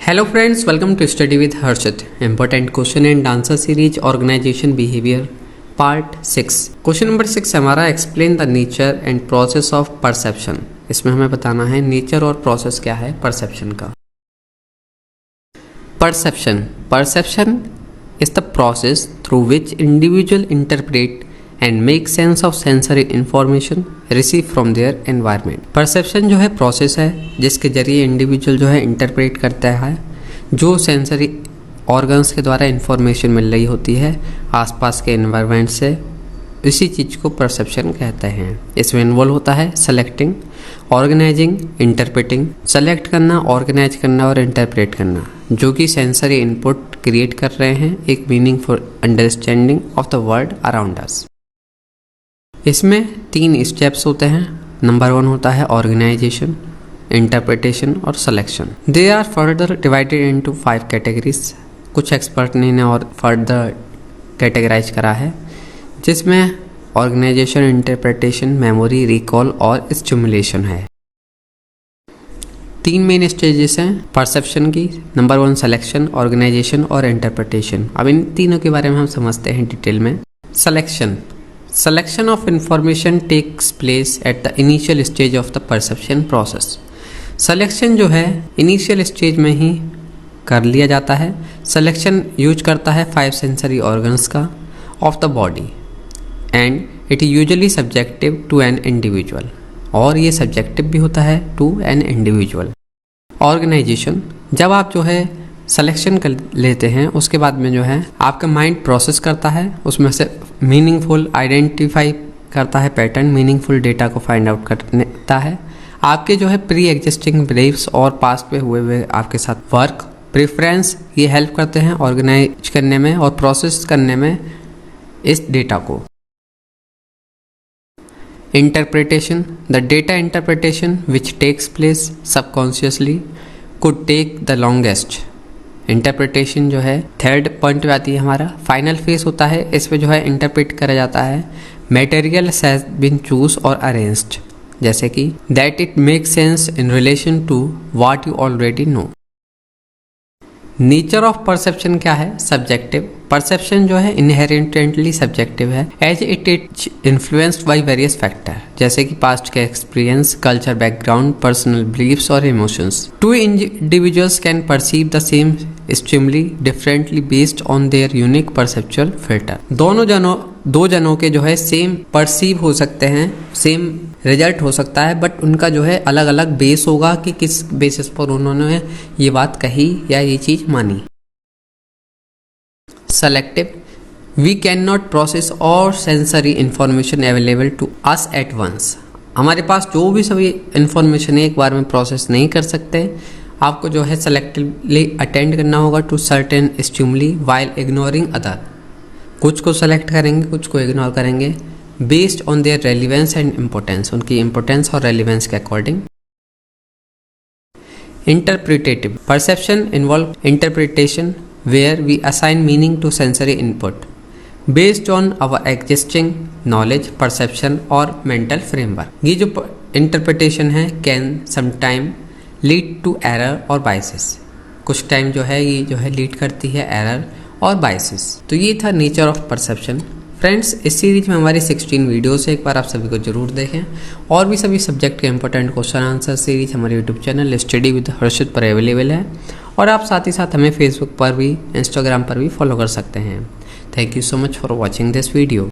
Hello friends, welcome to study with Harshit. Important question and answer series organisation behaviour part 6। Question number 6 हमारा explain the nature and process of perception. इसमें हमें बताना है nature और process क्या है perception का। Perception is the process through which individual interpret and make sense of sensory information received from their environment। Perception जो है प्रोसेस है जिसके जरिए इंडिविजुअल जो है इंटरप्रेट करता है जो सेंसरी ऑर्गन्स के द्वारा इंफॉर्मेशन मिल रही होती है आसपास के एनवायरनमेंट से, इसी चीज़ को परसेप्शन कहते हैं। इसमें इन्वॉल्व होता है सेलेक्टिंग, ऑर्गेनाइजिंग, इंटरप्रेटिंग। सेलेक्ट करना, ऑर्गेनाइज करना और इंटरप्रेट करना जो कि सेंसरी इनपुट क्रिएट कर रहे हैं एक meaningful understanding of the world around us. इसमें 3 स्टेप्स होते हैं। नंबर 1 होता है ऑर्गेनाइजेशन, इंटरप्रिटेशन और selection. They are further divided into 5 categories. कुछ एक्सपर्ट ने इन्हें और फर्दर कैटेगराइज करा है जिसमें ऑर्गेनाइजेशन, इंटरप्रिटेशन, मेमोरी, रिकॉल और स्टिमुलेशन है। 3 मेन स्टेजेस हैं परसेप्शन की। नंबर 1 सिलेक्शन, ऑर्गेनाइजेशन और इंटरप्रिटेशन। अब इन तीनों के बारे में हम समझते हैं डिटेल में। Selection of information takes place at the initial stage of the perception process। Selection जो है initial stage में ही कर लिया जाता है। Selection यूज करता है 5 sensory organs का of the body and it is usually subjective to an individual। और ये subjective भी होता है to an individual। Organization, जब आप जो है सिलेक्शन कर लेते हैं उसके बाद में जो है आपका माइंड प्रोसेस करता है, उसमें से मीनिंगफुल आइडेंटिफाई करता है पैटर्न, मीनिंगफुल डेटा को फाइंड आउट करता है। आपके जो है प्री एग्जिस्टिंग बिलीव्स और पास्ट में हुए आपके साथ वर्क, प्रेफरेंस, ये हेल्प करते हैं ऑर्गेनाइज करने में और प्रोसेस करने में इस डेटा को। Interpretation, the data interpretation which takes place subconsciously could take the longest. Interpretation जो है 3rd पॉइंट पे आती है हमारा। फाइनल फेस होता है, इसमें जो है इंटरप्रेट करा जाता है मटेरियल हैज बीन चूज और अरेंज्ड, जैसे कि that it make sense in relation to what you already know. Nature of perception क्या है? सब्जेक्टिव। परसेप्शन जो है इनहेरेंटली सब्जेक्टिव है as it is influenced by various factor, जैसे कि पास्ट के experience, culture background, personal believes और emotions. 2 individuals can perceive the same stimuli differently based on their unique perceptual filter. दो जनों के जो है सेम परसीव हो सकते हैं, सेम रिजल्ट हो सकता है, बट उनका जो है अलग अलग बेस होगा कि किस बेसिस पर उन्होंने ये बात कही या ये चीज मानी। Selective, we can not process all sensory information available to us at once. हमारे पास जो भी सभी इंफॉर्मेशन एक बार में प्रोसेस नहीं कर सकते। आपको जो है सेलेक्टिवली अटेंड करना होगा to certain stimuli while ignoring other. कुछ को सेलेक्ट करेंगे, कुछ को इग्नोर करेंगे based on their relevance and importance, उनकी इम्पोर्टेंस और रेलिवेंस के according. Interpretative, perception involve interpretation where we assign meaning to sensory input based on our existing knowledge, perception और मेंटल फ्रेमवर्क। ये जो इंटरप्रिटेशन है can sometime lead to error और biases. कुछ time जो है ये जो है लीड करती है एरर और बाइसेस। तो ये था नेचर ऑफ परसेप्शन। फ्रेंड्स, इस सीरीज में हमारी 16 वीडियोस है, एक बार आप सभी को जरूर देखें। और भी सभी सब्जेक्ट के इंपॉर्टेंट क्वेश्चन आंसर सीरीज हमारे यूट्यूब चैनल स्टडी विद हर्षित पर अवेलेबल है। और आप साथ ही साथ हमें फेसबुक पर भी, इंस्टाग्राम पर भी फॉलो कर सकते हैं। Thank you so much for watching this video.